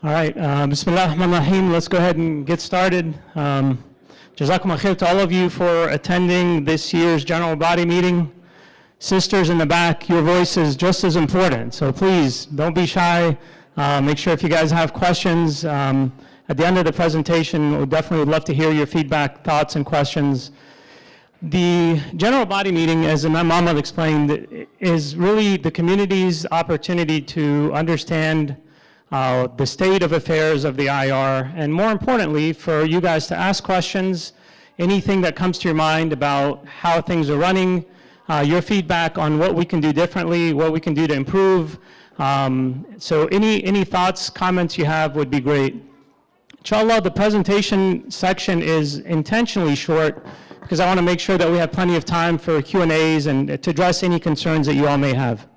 All right, Bismillah ar-Rahman ar-Rahim. Let's go ahead and get started. Jazakum khair to all of you for attending this year's general body meeting. Sisters in the back, your voice is just as important, so please don't be shy. Make sure if you guys have questions, at the end of the presentation, we'd definitely love to hear your feedback, thoughts, and questions. The general body meeting, as Imam Ahmad explained, is really the community's opportunity to understand the state of affairs of the IR, and more importantly, for you guys to ask questions, anything that comes to your mind about how things are running, your feedback on what we can do differently, what we can do to improve. So any thoughts, comments you have would be great. Inshallah, the presentation section is intentionally short because I want to make sure that we have plenty of time for Q&As and to address any concerns that you all may have.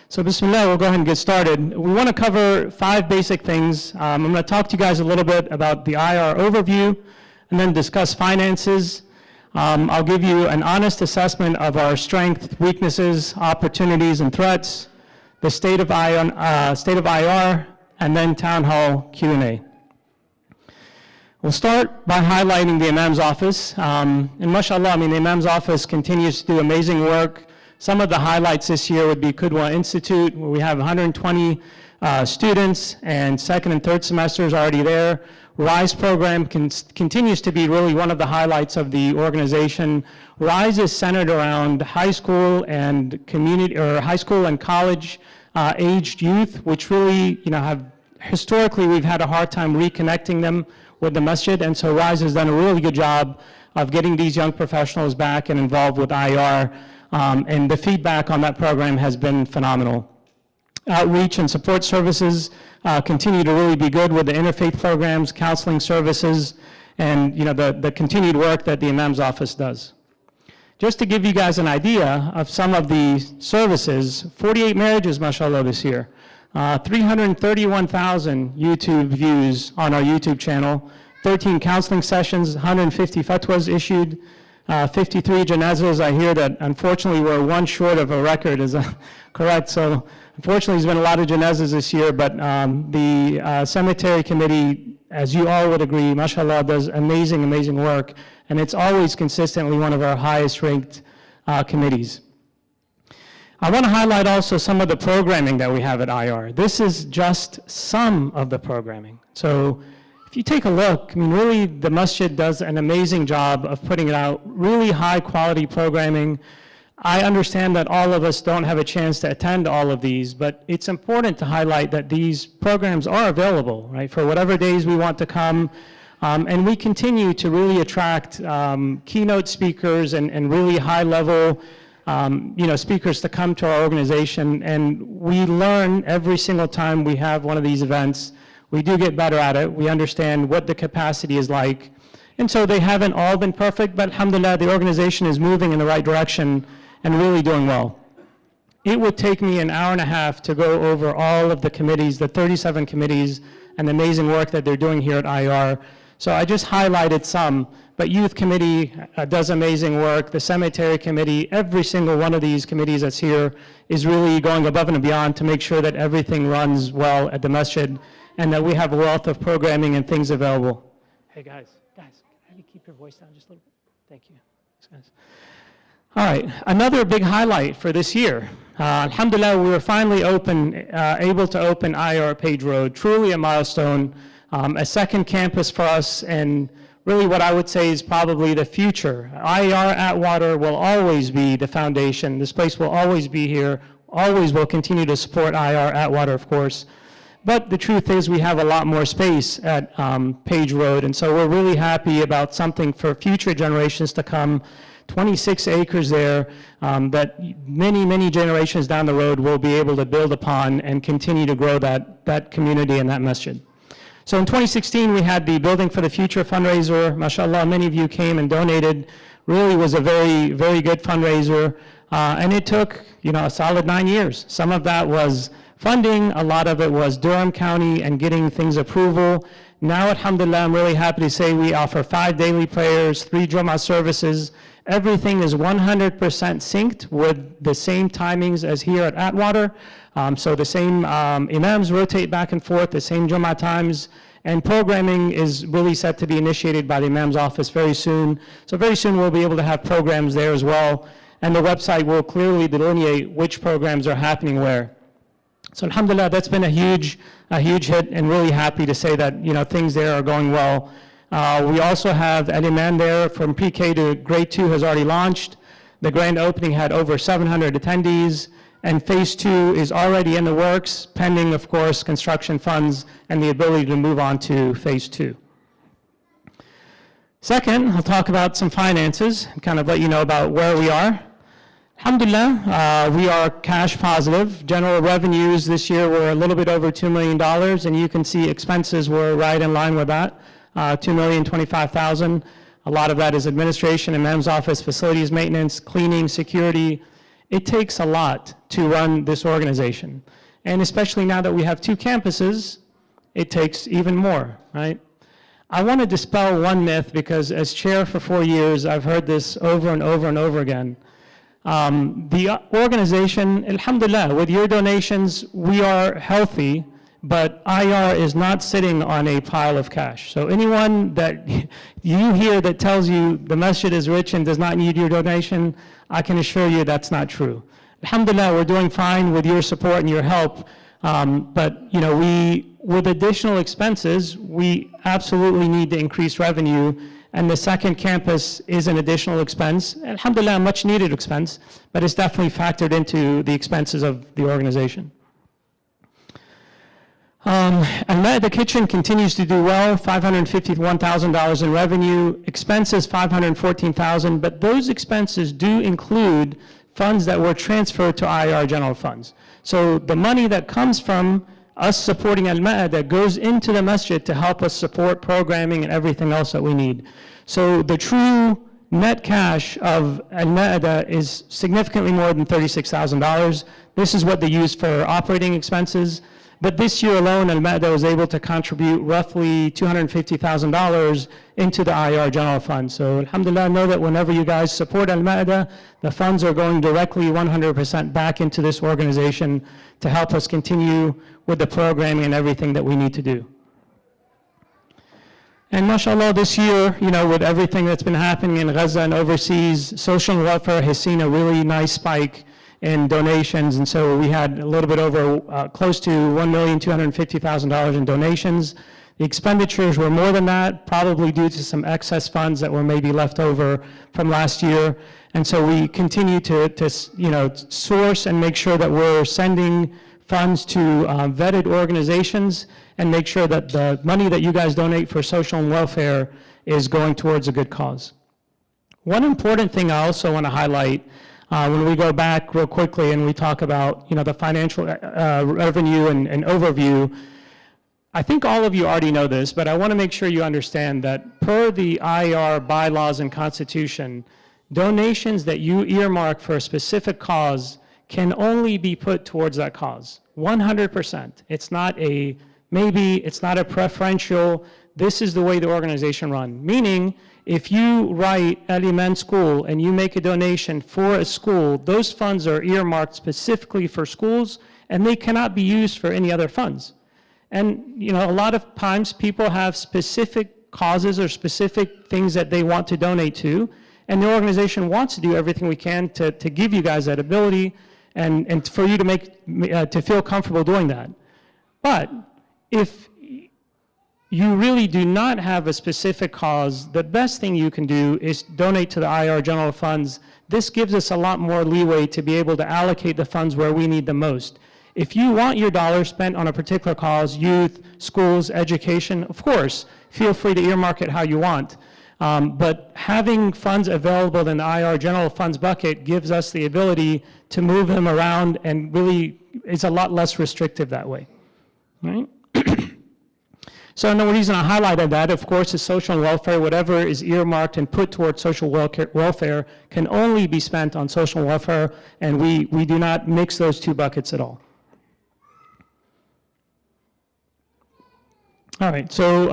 So Bismillah, we'll go ahead and get started. We want to cover 5 basic things. I'm going to talk to you guys a little bit about the IR overview and then discuss finances. I'll give you an honest assessment of our strengths, weaknesses, opportunities, and threats, the state of IR, and then town hall Q&A. We'll start by highlighting the Imam's office. And mashallah, I mean, the Imam's office continues to do amazing work. Some of the highlights this year would be Qudwa Institute, where we have 120 students, and second and third semesters already there. RISE program continues to be really one of the highlights of the organization. RISE is centered around high school and community, or high school and college aged youth, which really, have historically we've had a hard time reconnecting them with the masjid, and so RISE has done a really good job of getting these young professionals back and involved with IR, and the feedback on that program has been phenomenal. Outreach and support services continue to really be good with the interfaith programs, counseling services, and the continued work that the Imam's office does. Just to give you guys an idea of some of the services, 48 marriages, mashallah, this year. 331,000 YouTube views on our YouTube channel, 13 counseling sessions, 150 fatwas issued, 53 janazas. I hear that unfortunately we're one short of a record, is correct? So unfortunately there's been a lot of janazas this year, but the cemetery committee, as you all would agree, mashallah, does amazing, amazing work, and it's always consistently one of our highest ranked committees. I want to highlight also some of the programming that we have at IR. This is just some of the programming. So if you take a look, I mean, really the masjid does an amazing job of putting it out, really high quality programming. I understand that all of us don't have a chance to attend all of these, but it's important to highlight that these programs are available, right, for whatever days we want to come. And we continue to really attract keynote speakers and really high level speakers to come to our organization, and we learn every single time we have one of these events. We do get better at it. We understand what the capacity is like. And so they haven't all been perfect, but alhamdulillah, the organization is moving in the right direction and really doing well. It would take me an hour and a half to go over all of the committees, the 37 committees, and the amazing work that they're doing here at IR. So I just highlighted some, but Youth Committee does amazing work. The Cemetery Committee, every single one of these committees that's here is really going above and beyond to make sure that everything runs well at the masjid and that we have a wealth of programming and things available. Hey guys, can you keep your voice down just a little bit? Thank you. Thanks, guys. All right, another big highlight for this year. Alhamdulillah, we were finally able to open IR Page Road, truly a milestone. A second campus for us, and really what I would say is probably the future. IR Atwater will always be the foundation. This place will always be here, always will continue to support IR Atwater, of course. But the truth is we have a lot more space at Page Road, and so we're really happy about something for future generations to come. 26 acres there that many, many generations down the road will be able to build upon and continue to grow that community and that masjid. So in 2016, we had the Building for the Future fundraiser. MashaAllah, many of you came and donated. Really was a very, very good fundraiser. And it took, a solid 9 years. Some of that was funding. A lot of it was Durham County and getting things approval. Now, alhamdulillah, I'm really happy to say we offer 5 daily prayers, 3 Jummah services. Everything is 100% synced with the same timings as here at Atwater. So the same imams rotate back and forth, the same Jummah times, and programming is really set to be initiated by the imam's office very soon. So very soon we'll be able to have programs there as well, and the website will clearly delineate which programs are happening where. So alhamdulillah, that's been a huge hit, and really happy to say that things there are going well. We also have Al-Iman there from pre-K to grade 2 has already launched. The grand opening had over 700 attendees, and phase 2 is already in the works, pending, of course, construction funds and the ability to move on to phase 2. Second, I'll talk about some finances and kind of let you know about where we are. Alhamdulillah, we are cash positive. General revenues this year were a little bit over $2 million, and you can see expenses were right in line with that, $2,025,000. A lot of that is administration, imam's office, facilities maintenance, cleaning, security. It takes a lot to run this organization. And especially now that we have 2 campuses, it takes even more, right? I want to dispel one myth, because as chair for 4 years, I've heard this over and over and over again. The organization, alhamdulillah, with your donations, we are healthy, but IR is not sitting on a pile of cash. So anyone that you hear that tells you the masjid is rich and does not need your donation, I can assure you that's not true. Alhamdulillah, we're doing fine with your support and your help, but with additional expenses, we absolutely need to increase revenue. And the second campus is an additional expense. Alhamdulillah, a much needed expense, but it's definitely factored into the expenses of the organization. Al-Ma'ida Kitchen continues to do well, $551,000 in revenue, expenses $514,000, but those expenses do include funds that were transferred to IR general funds. So the money that comes from us supporting Al-Ma'ida goes into the masjid to help us support programming and everything else that we need. So the true net cash of Al-Ma'ida is significantly more than $36,000. This is what they use for operating expenses. But this year alone, Al-Ma'ida was able to contribute roughly $250,000 into the IR general fund. So alhamdulillah, know that whenever you guys support Al-Ma'ida, the funds are going directly 100% back into this organization to help us continue with the programming and everything that we need to do. And mashallah, this year, with everything that's been happening in Gaza and overseas, social welfare has seen a really nice spike in donations, and so we had a little bit over close to $1,250,000 in donations. The expenditures were more than that, probably due to some excess funds that were maybe left over from last year. And so we continue to source and make sure that we're sending funds to vetted organizations and make sure that the money that you guys donate for social and welfare is going towards a good cause. One important thing I also want to highlight, when we go back real quickly and we talk about the financial revenue and overview, I think all of you already know this, but I want to make sure you understand that per the IR bylaws and constitution, donations that you earmark for a specific cause can only be put towards that cause, 100%. It's not a maybe, it's not a preferential, this is the way the organization runs. Meaning, if you write Al-Iman School and you make a donation for a school, those funds are earmarked specifically for schools and they cannot be used for any other funds. And a lot of times people have specific causes or specific things that they want to donate to, and the organization wants to do everything we can to give you guys that ability and for you to feel comfortable doing that. But if you really do not have a specific cause, the best thing you can do is donate to the IR general funds. This gives us a lot more leeway to be able to allocate the funds where we need the most. If you want your dollar spent on a particular cause, youth, schools, education, of course, feel free to earmark it how you want. But having funds available in the IR general funds bucket gives us the ability to move them around and really is a lot less restrictive that way, right? So the reason I highlighted that, of course, is social welfare. Whatever is earmarked and put towards social welfare can only be spent on social welfare, and we do not mix those two buckets at all. All right, so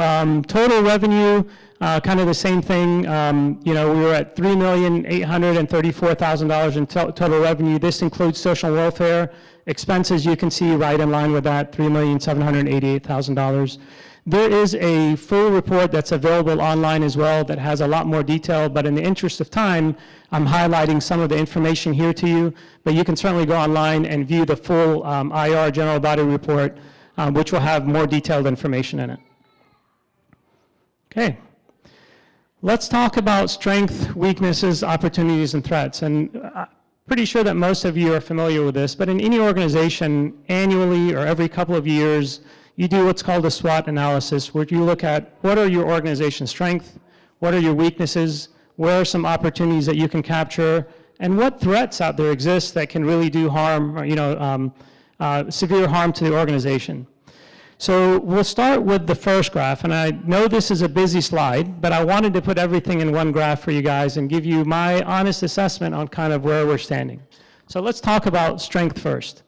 total revenue, kind of the same thing. We were at $3,834,000 in total revenue. This includes social welfare expenses. You can see right in line with that, $3,788,000. There is a full report that's available online as well that has a lot more detail, but in the interest of time, I'm highlighting some of the information here to you, but you can certainly go online and view the full IR General Body Report, which will have more detailed information in it. Okay. Let's talk about strength, weaknesses, opportunities, and threats. And I'm pretty sure that most of you are familiar with this, but in any organization, annually or every couple of years, you do what's called a SWOT analysis, where you look at what are your organization's strengths, what are your weaknesses, where are some opportunities that you can capture, and what threats out there exist that can really do harm, or, severe harm to the organization. So we'll start with the first graph, and I know this is a busy slide, but I wanted to put everything in one graph for you guys and give you my honest assessment on kind of where we're standing. So let's talk about strength first.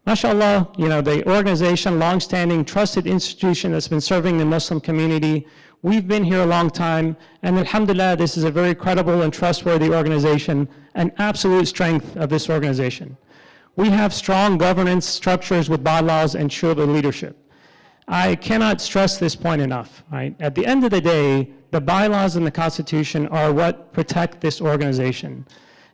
MashaAllah, the organization, long-standing, trusted institution that's been serving the Muslim community. We've been here a long time, and alhamdulillah, this is a very credible and trustworthy organization, an absolute strength of this organization. We have strong governance structures with bylaws and shura leadership. I cannot stress this point enough, right? At the end of the day, the bylaws and the Constitution are what protect this organization.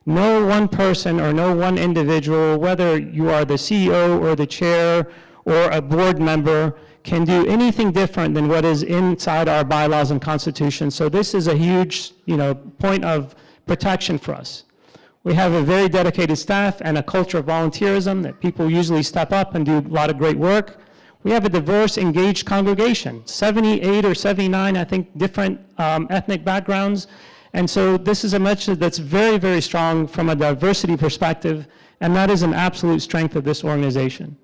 No one person or no one individual, whether you are the CEO or the chair or a board member, can do anything different than what is inside our bylaws and Constitution. So this is a huge, point of protection for us. We have a very dedicated staff and a culture of volunteerism that people usually step up and do a lot of great work. We have a diverse, engaged congregation, 78 or 79, I think, different ethnic backgrounds. And so this is a message that's very, very strong from a diversity perspective, and that is an absolute strength of this organization.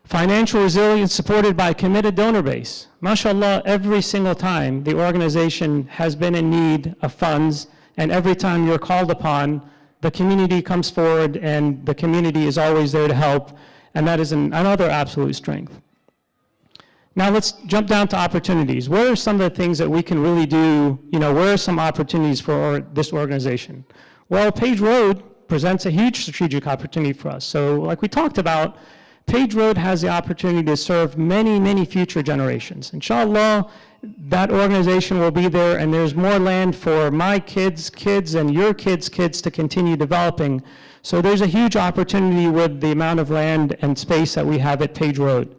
Financial resilience supported by a committed donor base. MashaAllah, every single time the organization has been in need of funds, and every time you're called upon, the community comes forward and the community is always there to help, and that is another absolute strength. Now let's jump down to opportunities. What are some of the things that we can really do? Where are some opportunities for this organization? Well, Page Road presents a huge strategic opportunity for us. So like we talked about, Page Road has the opportunity to serve many, many future generations. Inshallah, that organization will be there, and there's more land for my kids, and your kids' kids to continue developing. So there's a huge opportunity with the amount of land and space that we have at Page Road.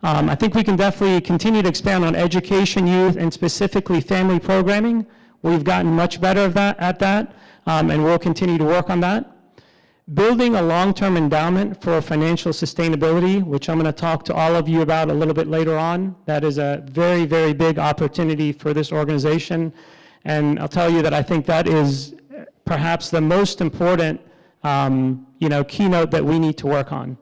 I think we can definitely continue to expand on education, youth, and specifically family programming. We've gotten much better at that, and we'll continue to work on that. Building a long-term endowment for financial sustainability, which I'm going to talk to all of you about a little bit later on. That is a very, very big opportunity for this organization. And I'll tell you that I think that is perhaps the most important keynote that we need to work on.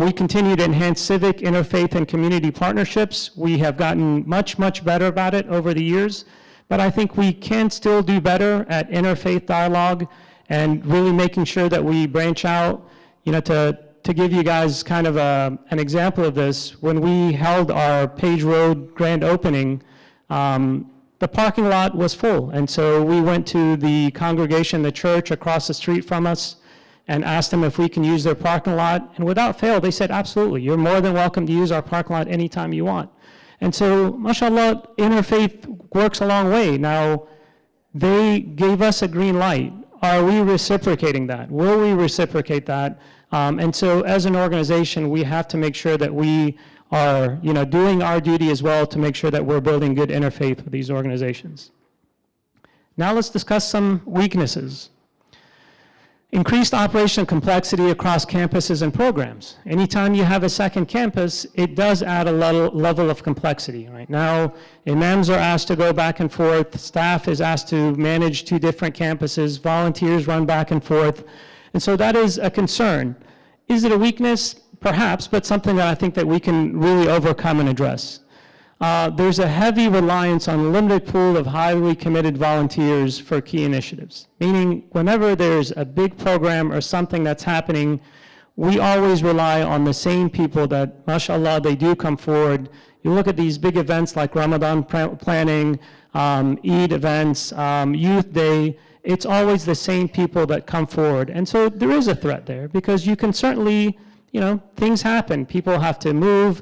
We continue to enhance civic, interfaith, and community partnerships. We have gotten much, much better about it over the years, but I think we can still do better at interfaith dialogue and really making sure that we branch out. To give you guys kind of an example of this, when we held our Page Road grand opening, the parking lot was full, and so we went to the congregation, the church across the street from us, and asked them if we can use their parking lot, and without fail, they said, absolutely, you're more than welcome to use our parking lot anytime you want. And so, mashallah, interfaith works a long way. Now, they gave us a green light. Are we reciprocating that? Will we reciprocate that? And so, as an organization, we have to make sure that we are, doing our duty as well to make sure that we're building good interfaith with these organizations. Now let's discuss some weaknesses. Increased operational complexity across campuses and programs. Anytime you have a second campus, it does add a level of complexity. Right now, imams are asked to go back and forth, staff is asked to manage 2 different campuses, volunteers run back and forth, and so that is a concern. Is it a weakness? Perhaps, but something that I think that we can really overcome and address. There's a heavy reliance on a limited pool of highly committed volunteers for key initiatives, meaning whenever there's a big program or something that's happening, we always rely on the same people that, mashallah, they do come forward. You look at these big events like Ramadan planning, Eid events, Youth Day, it's always the same people that come forward. And so there is a threat there because you can certainly, things happen. People have to move.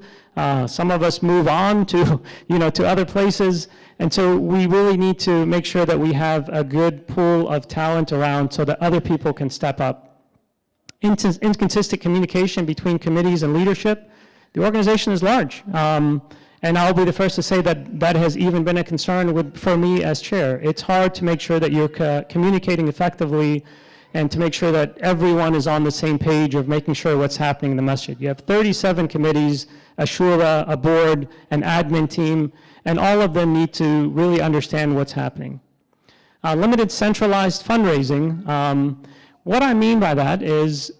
Some of us move on to, to other places. And so we really need to make sure that we have a good pool of talent around so that other people can step up. Inconsistent communication between committees and leadership. The organization is large. And I'll be the first to say that that has even been a concern for me as chair. It's hard to make sure that you're communicating effectively and to make sure that everyone is on the same page of making sure what's happening in the masjid. You have 37 committees, a shura, a board, an admin team, and all of them need to really understand what's happening. Limited centralized fundraising. What I mean by that is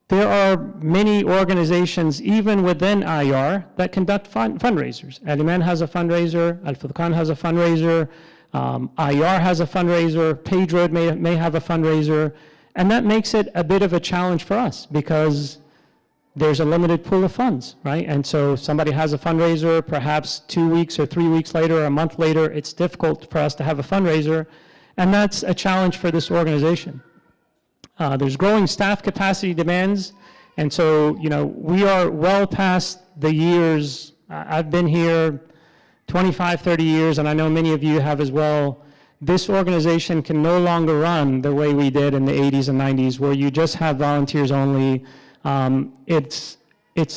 there are many organizations, even within IR, that conduct fundraisers. Al-Iman has a fundraiser, Al-Furqan has a fundraiser, IR has a fundraiser, PageRoad may have a fundraiser, and that makes it a bit of a challenge for us because there's a limited pool of funds, right? And so somebody has a fundraiser, perhaps 2 weeks or 3 weeks later or a month later, it's difficult for us to have a fundraiser, and that's a challenge for this organization. There's growing staff capacity demands, and so, we are well past the years. I've been here 25, 30 years, and I know many of you have as well. This organization can no longer run the way we did in the 80s and 90s, where you just have volunteers only. It's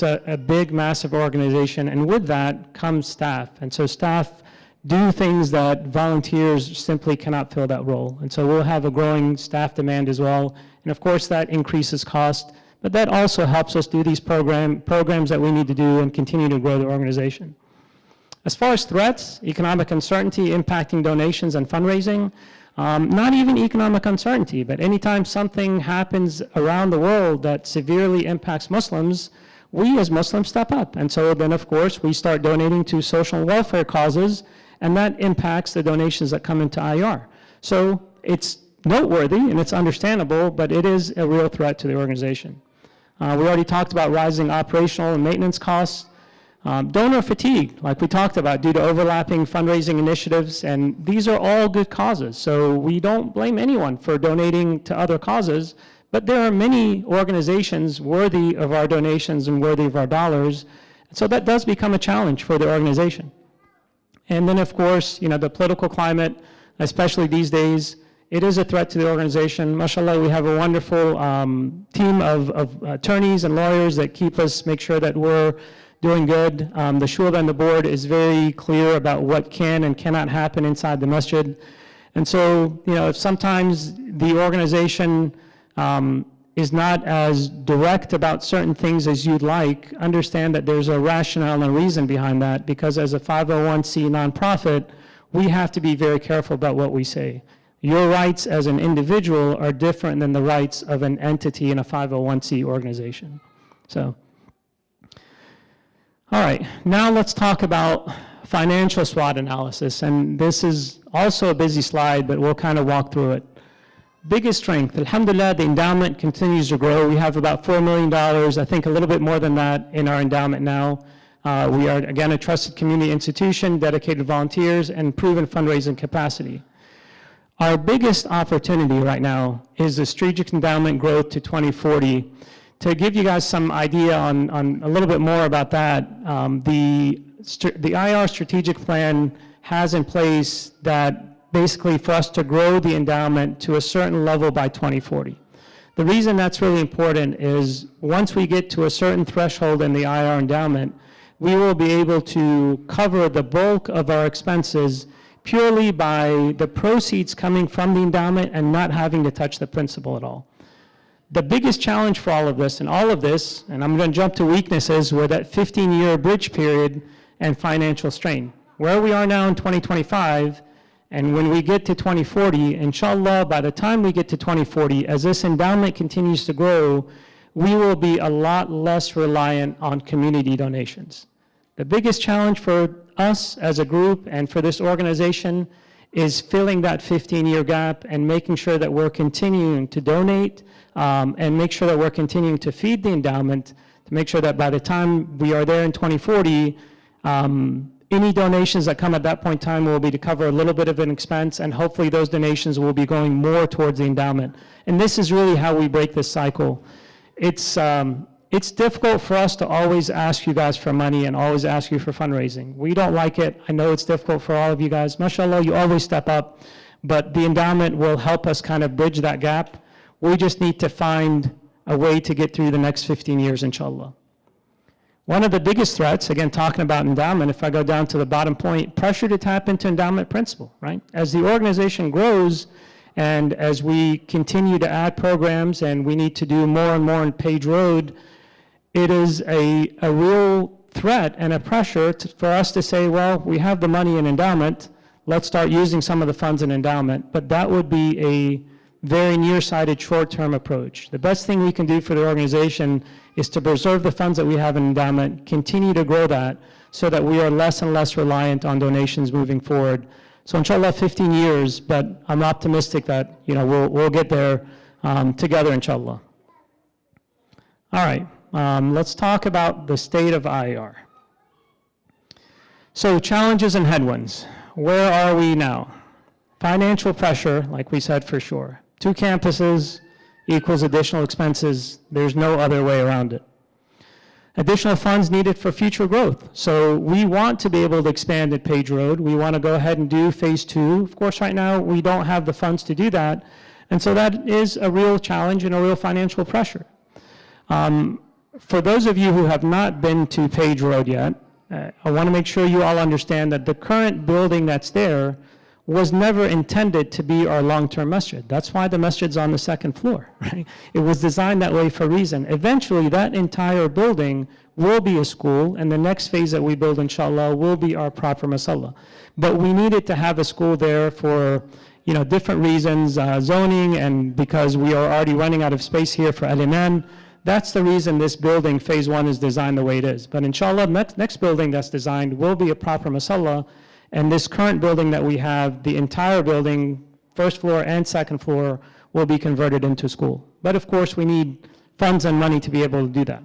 a big, massive organization, and with that comes staff. And so staff do things that volunteers simply cannot fill that role. And so we'll have a growing staff demand as well. And of course that increases cost, but that also helps us do these programs that we need to do and continue to grow the organization. As far as threats, economic uncertainty impacting donations and fundraising, not even economic uncertainty, but anytime something happens around the world that severely impacts Muslims, we as Muslims step up. And so then of course we start donating to social welfare causes, and that impacts the donations that come into IR. So it's noteworthy and it's understandable, but it is a real threat to the organization. We already talked about rising operational and maintenance costs. Donor fatigue, like we talked about, due to overlapping fundraising initiatives, and these are all good causes. So we don't blame anyone for donating to other causes, but there are many organizations worthy of our donations and worthy of our dollars. So that does become a challenge for the organization. And then of course, the political climate, especially these days, it is a threat to the organization. MashaAllah, we have a wonderful team of attorneys and lawyers that make sure that we're doing good. The shura and the board is very clear about what can and cannot happen inside the masjid. And so, if sometimes the organization is not as direct about certain things as you'd like, understand that there's a rationale and reason behind that, because as a 501c nonprofit, we have to be very careful about what we say. Your rights as an individual are different than the rights of an entity in a 501c organization. So, all right, now let's talk about financial SWOT analysis. And this is also a busy slide, but we'll kind of walk through it. Biggest strength, alhamdulillah, the endowment continues to grow. We have about $4 million, I think a little bit more than that in our endowment now. We are, again, a trusted community institution, dedicated volunteers, and proven fundraising capacity. Our biggest opportunity right now is the strategic endowment growth to 2040. To give you guys some idea on a little bit more about that, the IR strategic plan has in place that basically for us to grow the endowment to a certain level by 2040. The reason that's really important is once we get to a certain threshold in the IR endowment, we will be able to cover the bulk of our expenses purely by the proceeds coming from the endowment and not having to touch the principal at all. The biggest challenge for all of this, and I'm going to jump to weaknesses, were that 15-year bridge period and financial strain. Where we are now in 2025, and when we get to 2040, inshallah, by the time we get to 2040, as this endowment continues to grow, we will be a lot less reliant on community donations. The biggest challenge for us as a group and for this organization is filling that 15-year gap and making sure that we're continuing to donate and make sure that we're continuing to feed the endowment to make sure that by the time we are there in 2040, any donations that come at that point in time will be to cover a little bit of an expense, and hopefully those donations will be going more towards the endowment. And this is really how we break this cycle. It's difficult for us to always ask you guys for money and always ask you for fundraising. We don't like it. I know it's difficult for all of you guys. MashaAllah, you always step up, but the endowment will help us kind of bridge that gap. We just need to find a way to get through the next 15 years, inshallah. One of the biggest threats, again, talking about endowment, if I go down to the bottom point, pressure to tap into endowment principle, right? As the organization grows and as we continue to add programs and we need to do more and more in Page Road, it is a real threat and a pressure for us to say, well, we have the money in endowment, let's start using some of the funds in endowment, but that would be a very nearsighted short-term approach. The best thing we can do for the organization is to preserve the funds that we have in endowment, continue to grow that so that we are less and less reliant on donations moving forward. So inshallah 15 years, but I'm optimistic that we'll get there together, inshallah. All right, let's talk about the state of IAR. So challenges and headwinds. Where are we now? Financial pressure, like we said, for sure. 2 campuses equals additional expenses. There's no other way around it. Additional funds needed for future growth. So we want to be able to expand at Page Road. We want to go ahead and do phase 2. Of course, right now, we don't have the funds to do that. And so that is a real challenge and a real financial pressure. For those of you who have not been to Page Road yet, I want to make sure you all understand that the current building that's there was never intended to be our long-term masjid. That's why the masjid's on the 2nd floor, right? It was designed that way for a reason. Eventually, that entire building will be a school, and the next phase that we build, inshallah, will be our proper masalla. But we needed to have a school there for different reasons, zoning, and because we are already running out of space here for Al-Iman. That's the reason this building, phase 1, is designed the way it is. But inshallah, next building that's designed will be a proper masalla. And this current building that we have, the entire building, 1st floor and 2nd floor, will be converted into school. But of course, we need funds and money to be able to do that.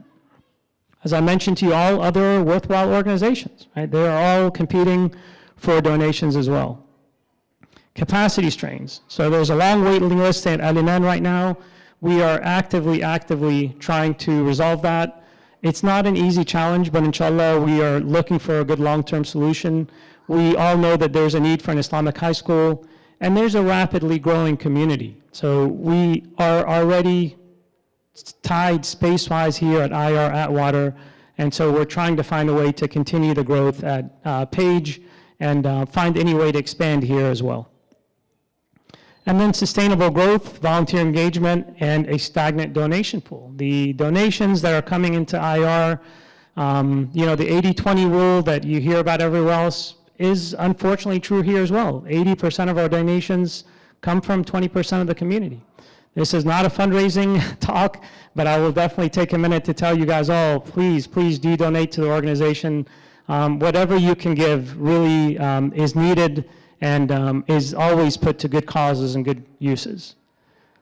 As I mentioned to you, all other worthwhile organizations, right? They are all competing for donations as well. Capacity strains. So there's a long waiting list at Al-Iman right now. We are actively trying to resolve that. It's not an easy challenge, but inshallah, we are looking for a good long-term solution. We all know that there's a need for an Islamic high school, and there's a rapidly growing community. So we are already tied space-wise here at IR Atwater, and so we're trying to find a way to continue the growth at Page and find any way to expand here as well. And then sustainable growth, volunteer engagement, and a stagnant donation pool. The donations that are coming into IR, the 80-20 rule that you hear about everywhere else is unfortunately true here as well. 80% of our donations come from 20% of the community. This is not a fundraising talk, but I will definitely take a minute to tell you guys all, please do donate to the organization. Whatever you can give really is needed and is always put to good causes and good uses.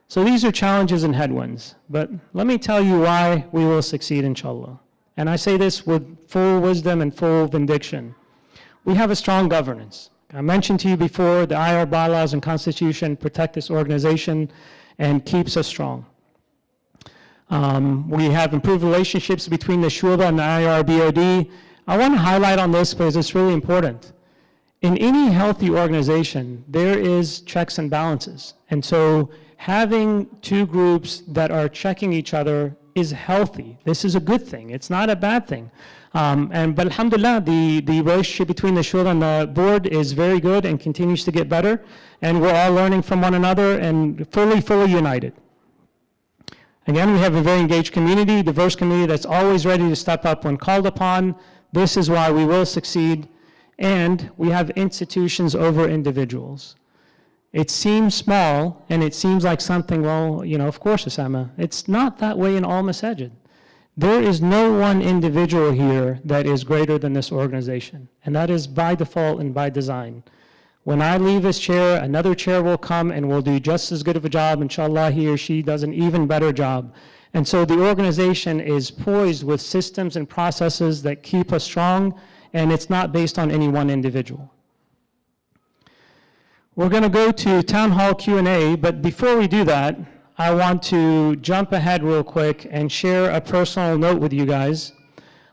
So these are challenges and headwinds, but let me tell you why we will succeed, inshallah. And I say this with full wisdom and full conviction. We have a strong governance. I mentioned to you before, the IR bylaws and constitution protect this organization and keeps us strong. We have improved relationships between the Shu'aba and the IR BOD. I want to highlight on this because it's really important. In any healthy organization, there is checks and balances. And so having 2 groups that are checking each other is healthy. This is a good thing. It's not a bad thing. But alhamdulillah, the relationship between the Shura and the board is very good and continues to get better. And we're all learning from one another and fully united. Again, we have a very engaged community, diverse community that's always ready to step up when called upon. This is why we will succeed. And we have institutions over individuals. It seems small, and it seems like something, well, of course, Osama. It's not that way in all masajid. There is no one individual here that is greater than this organization, and that is by default and by design. When I leave as chair, another chair will come and will do just as good of a job. Inshallah, he or she does an even better job. And so the organization is poised with systems and processes that keep us strong, and it's not based on any one individual. We're going to go to Town Hall Q&A, but before we do that, I want to jump ahead real quick and share a personal note with you guys.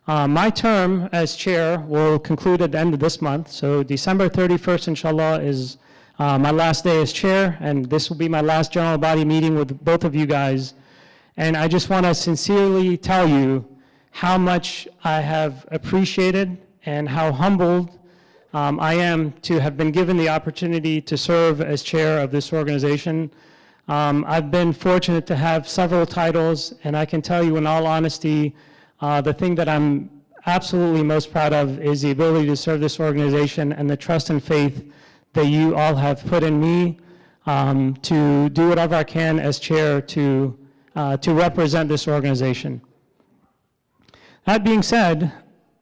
My term as chair will conclude at the end of this month, so December 31st, inshallah, is my last day as chair, and this will be my last general body meeting with both of you guys. And I just want to sincerely tell you how much I have appreciated and how humbled I am to have been given the opportunity to serve as chair of this organization. I've been fortunate to have several titles, and I can tell you in all honesty, the thing that I'm absolutely most proud of is the ability to serve this organization and the trust and faith that you all have put in me to do whatever I can as chair to represent this organization. That being said,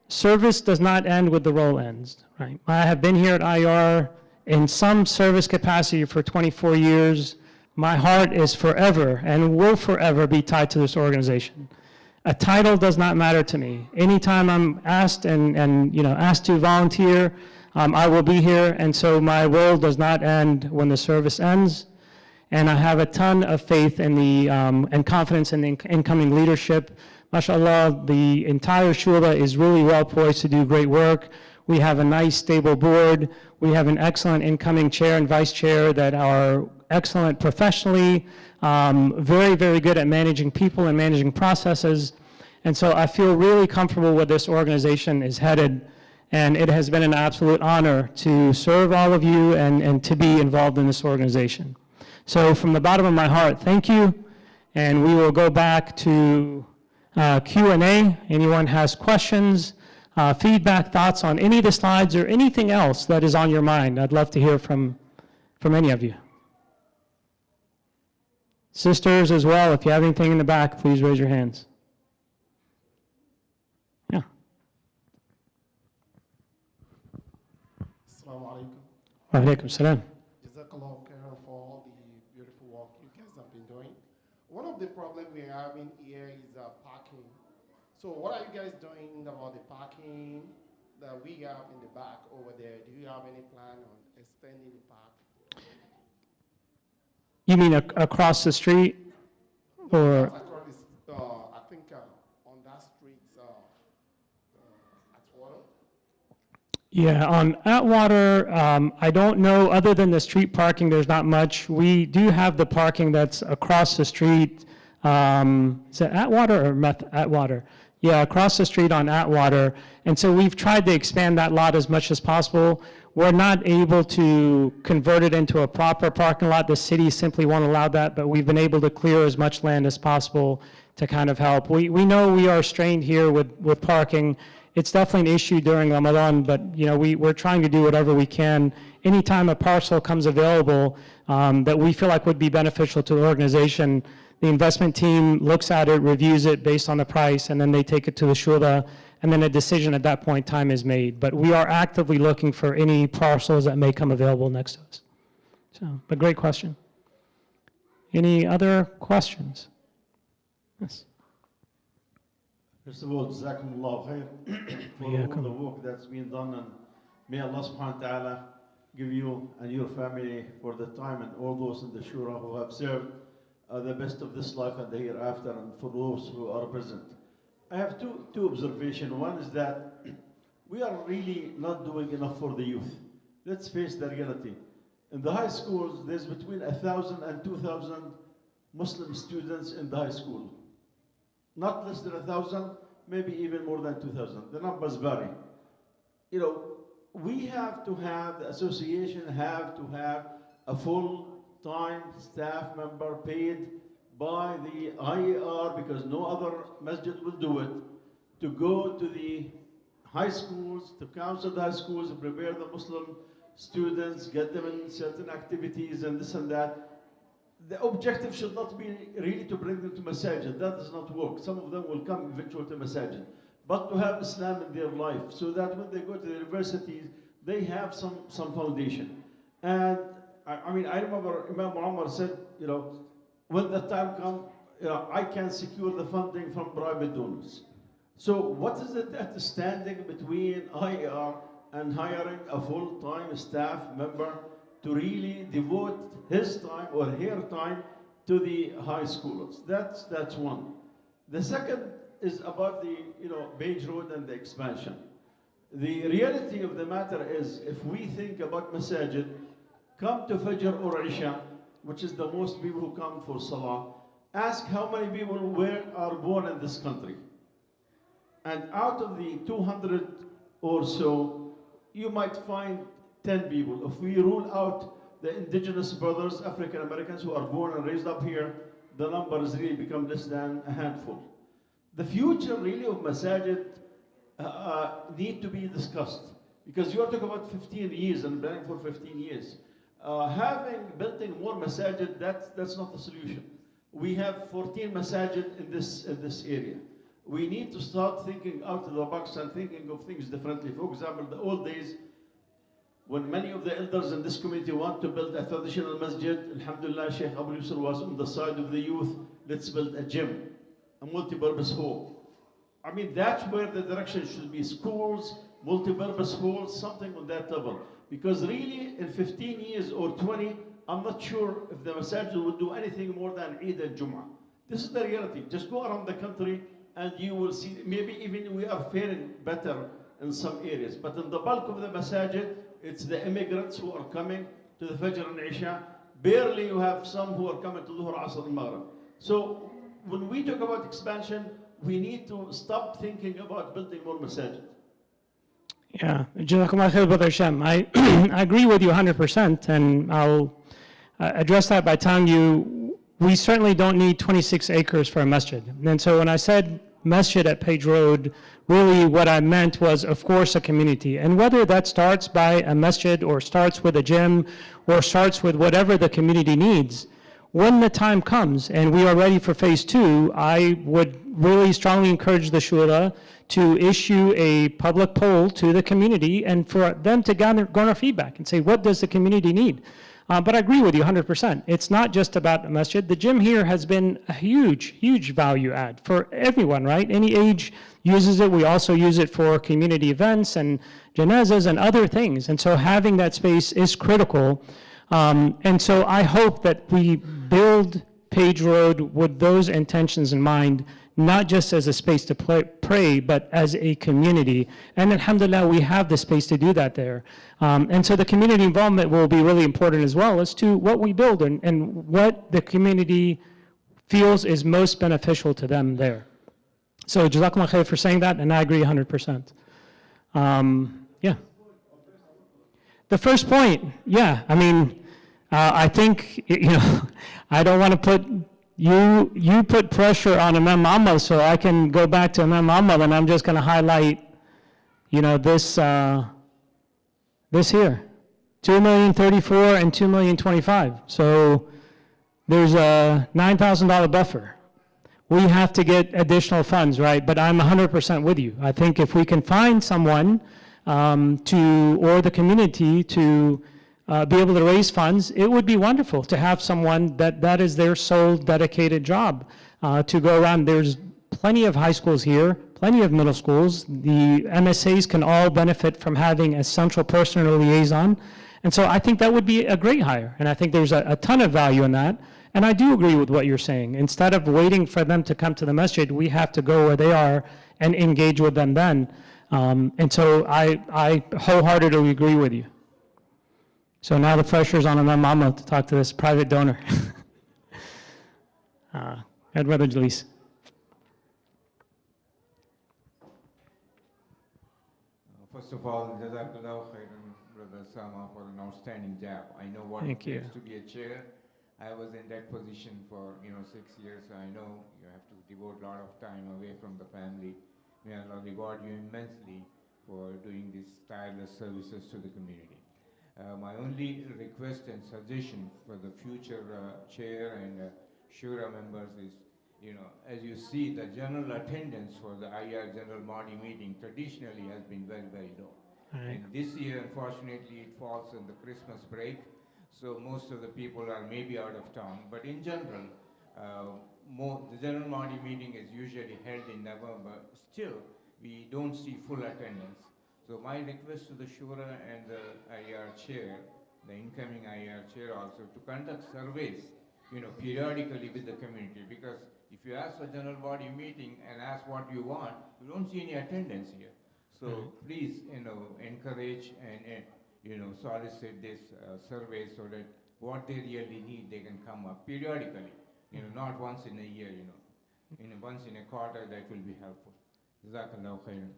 service does not end with the role ends, right? I have been here at IR in some service capacity for 24 years. My heart is forever and will forever be tied to this organization. A title does not matter to me. Anytime I'm asked asked to volunteer, I will be here, and so my role does not end when the service ends. And I have a ton of faith in the and confidence in the incoming leadership. MashaAllah, the entire shura is really well poised to do great work. We have a nice, stable board. We have an excellent incoming chair and vice chair that are excellent professionally, very, very good at managing people and managing processes. And so I feel really comfortable where this organization is headed, and it has been an absolute honor to serve all of you and to be involved in this organization. So from the bottom of my heart, thank you, and we will go back to Q&A. Anyone has questions, feedback, thoughts on any of the slides or anything else that is on your mind? I'd love to hear from any of you. Sisters as well, if you have anything in the back, please raise your hands. Yeah. Assalamu alaikum. Wa alaikum salam. Jazakallah khairan for all the beautiful work you guys have been doing. One of the problems we're having here is parking. So what are you guys doing about the parking that we have in the back over there? Do you have any plan on extending the park? You mean across the street? Or Across this, I think on that street Atwater. yeah, on Atwater, I don't know, other than the street parking, there's not much. We do have the parking that's across the street. Is it Atwater or Atwater? Yeah, across the street on Atwater. And so we've tried to expand that lot as much as possible. We're not able to convert it into a proper parking lot. The city simply won't allow that, but we've been able to clear as much land as possible to kind of help. We know we are strained here with parking. It's definitely an issue during Ramadan, but we're trying to do whatever we can. Anytime a parcel comes available that we feel like would be beneficial to the organization, the investment team looks at it, reviews it based on the price, and then they take it to the shura, and then a decision at that point in time is made. But we are actively looking for any parcels that may come available next to us. So, but great question. Any other questions? Yes. First of all, Jazakumullah khair for all the work that's been done, and may Allah subhanahu wa ta'ala give you and your family for the time and all those in the shura who have served the best of this life and the hereafter, and for those who are present. I have two observations. One is that we are really not doing enough for the youth. Let's face the reality. In the high schools, there's between 1,000 and 2,000 Muslim students in the high school. Not less than 1,000, maybe even more than 2,000. The numbers vary. We have to have, the association have to have a full-time staff member paid by the IAR, because no other masjid will do it, to go to the high schools, to counsel the high schools, prepare the Muslim students, get them in certain activities and this and that. The objective should not be really to bring them to masajid. That does not work. Some of them will come eventually to masajid. But to have Islam in their life, so that when they go to the universities, they have some foundation. And I mean, I remember Imam Muhammad said, you know, when the time comes, I can secure the funding from private donors. So what is it that is standing between IER and hiring a full-time staff member to really devote his time or her time to the high schoolers? That's one. The second is about the Page Road and the expansion. The reality of the matter is, if we think about masajid, come to Fajr or Isha, which is the most people who come for Salah, ask how many people are born in this country. And out of the 200 or so, you might find 10 people. If we rule out the indigenous brothers, African Americans who are born and raised up here, the numbers really become less than a handful. The future really of masajid need to be discussed, because you are talking about 15 years and planning for 15 years. Building more masajid, that's not the solution. We have 14 masajid in this area. We need to start thinking out of the box and thinking of things differently. For example, the old days, when many of the elders in this community want to build a traditional masjid, alhamdulillah, Sheikh Abu Yusr was on the side of the youth, let's build a gym, a multi-purpose hall. I mean, that's where the direction should be. Schools, multi-purpose halls, something on that level. Because really, in 15 years or 20, I'm not sure if the masajid will do anything more than Eid and Jum'ah. This is the reality. Just go around the country and you will see, maybe even we are faring better in some areas. But in the bulk of the masajid, it's the immigrants who are coming to the Fajr and Isha. Barely you have some who are coming to Dhuhr, Asr, and Maghrib. So when we talk about expansion, we need to stop thinking about building more masajid. Yeah, Jazakumullah khair, Brother Hashem. I agree with you 100%, and I'll address that by telling you we certainly don't need 26 acres for a masjid. And so when I said masjid at Page Road, really what I meant was, of course, a community. And whether that starts by a masjid or starts with a gym or starts with whatever the community needs, when the time comes and we are ready for phase 2, I would really strongly encourage the shura to issue a public poll to the community and for them to garner feedback and say, what does the community need? But I agree with you 100%. It's not just about the masjid. The gym here has been a huge, huge value add for everyone, right? Any age uses it. We also use it for community events and janazas and other things. And so having that space is critical. And so I hope that we build Page Road with those intentions in mind, not just as a space to pray, but as a community. And alhamdulillah, we have the space to do that there. And so the community involvement will be really important as well as to what we build and what the community feels is most beneficial to them there. So Jazakumullah khair for saying that, and I agree 100%. Yeah. The first point, yeah, I mean, I think, I don't want to put, you put pressure on Imam Ahmad, so I can go back to Imam Ahmad, and I'm just going to highlight, this here, 2,034,000 and 2,025,000. So there's a $9,000 buffer. We have to get additional funds, right? But I'm 100% with you. I think if we can find someone or the community to be able to raise funds, it would be wonderful to have someone that is their sole dedicated job to go around. There's plenty of high schools here, plenty of middle schools. The MSAs can all benefit from having a central person or liaison. And so I think that would be a great hire. And I think there's a ton of value in that. And I do agree with what you're saying. Instead of waiting for them to come to the masjid, we have to go where they are and engage with them then. And so I wholeheartedly agree with you. So now the pressure's on Imam Ahmad to talk to this private donor. Brother Jalise. First of all, Jazakallah khairan, Brother Sama, for an outstanding job. I know what it takes to be a chair. I was in that position for 6 years, so I know you have to devote a lot of time away from the family. May Allah reward you immensely for doing these tireless services to the community. My only request and suggestion for the future chair and shura members is, as you see, the general attendance for the IR General Body meeting traditionally has been very, very low. All right. And this year, unfortunately, it falls on the Christmas break, so most of the people are maybe out of town. But in general, the general body meeting is usually held in November. Still, we don't see full attendance. So my request to the Shura and the IR chair, the incoming IR chair also, to conduct surveys, periodically with the community, because if you ask for general body meeting and ask what you want, you don't see any attendance here. So please, encourage and, solicit this survey so that what they really need, they can come up periodically, not once in a year, once in a quarter, that will be helpful. Jazakallahu khairan.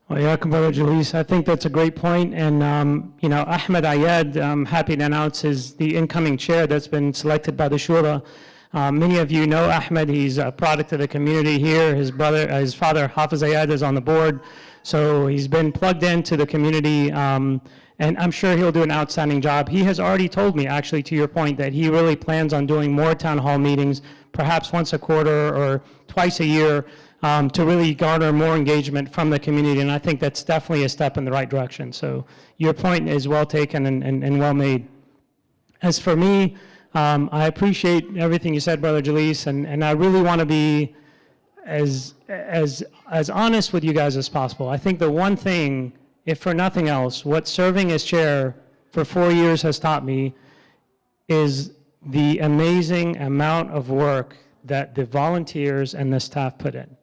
Well, Yakum Brother Jalise, I think that's a great point. And, Ahmed Ayad, I'm happy to announce, is the incoming chair that's been selected by the Shura. Many of you know Ahmed. He's a product of the community here. His father, Hafiz Ayad, is on the board. So he's been plugged into the community, and I'm sure he'll do an outstanding job. He has already told me, actually, to your point, that he really plans on doing more town hall meetings, perhaps once a quarter or twice a year, to really garner more engagement from the community, and I think that's definitely a step in the right direction. So your point is well taken and well made. As for me, I appreciate everything you said, Brother Jalise, and I really want to be as honest with you guys as possible. I think the one thing, if for nothing else, what serving as chair for 4 years has taught me is the amazing amount of work that the volunteers and the staff put in.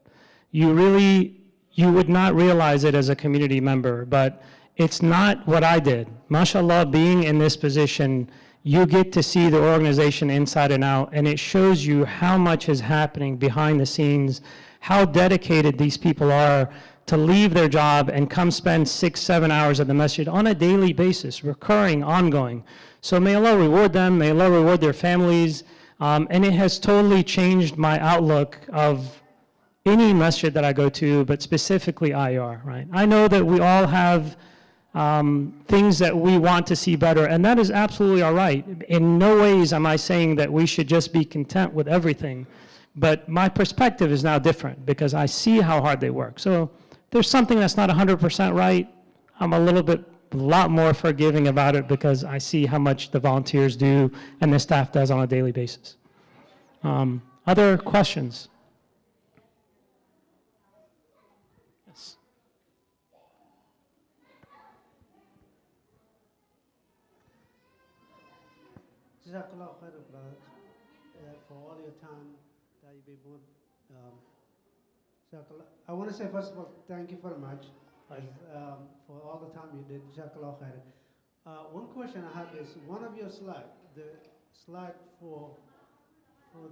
You would not realize it as a community member, but it's not what I did. MashaAllah, being in this position, you get to see the organization inside and out, and it shows you how much is happening behind the scenes, how dedicated these people are to leave their job and come spend 6-7 hours at the masjid on a daily basis, recurring, ongoing. So may Allah reward them, may Allah reward their families, and it has totally changed my outlook of any masjid that I go to, but specifically IR, right? I know that we all have things that we want to see better, and that is absolutely all right. In no ways am I saying that we should just be content with everything, but my perspective is now different because I see how hard they work. So if there's something that's not 100% right, I'm a lot more forgiving about it because I see how much the volunteers do and the staff does on a daily basis. Other questions? Yes. Jazakallah khairan, brother, for all your time that you've been doing. I want to say, first of all, thank you very much for all the time you did. Jazakallah khairan. One question I have is, one of your slides, the slide for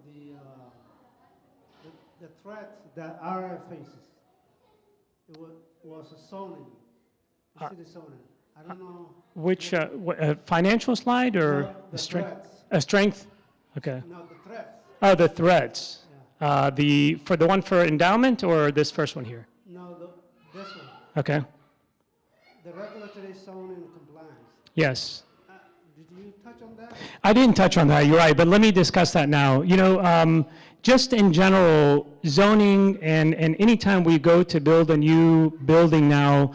the threats that RF faces, it was a zoning, city zoning. I don't know. Which, financial slide or No, the strength? threats. Strength? Okay. No, the threats. Oh, the threats. Yeah. For the one for endowment or this first one here? No, this one. Okay. The regulatory zoning compliance. Yes. Did you touch on that? I didn't touch on that, you're right, but let me discuss that now. Just in general, zoning and anytime we go to build a new building now,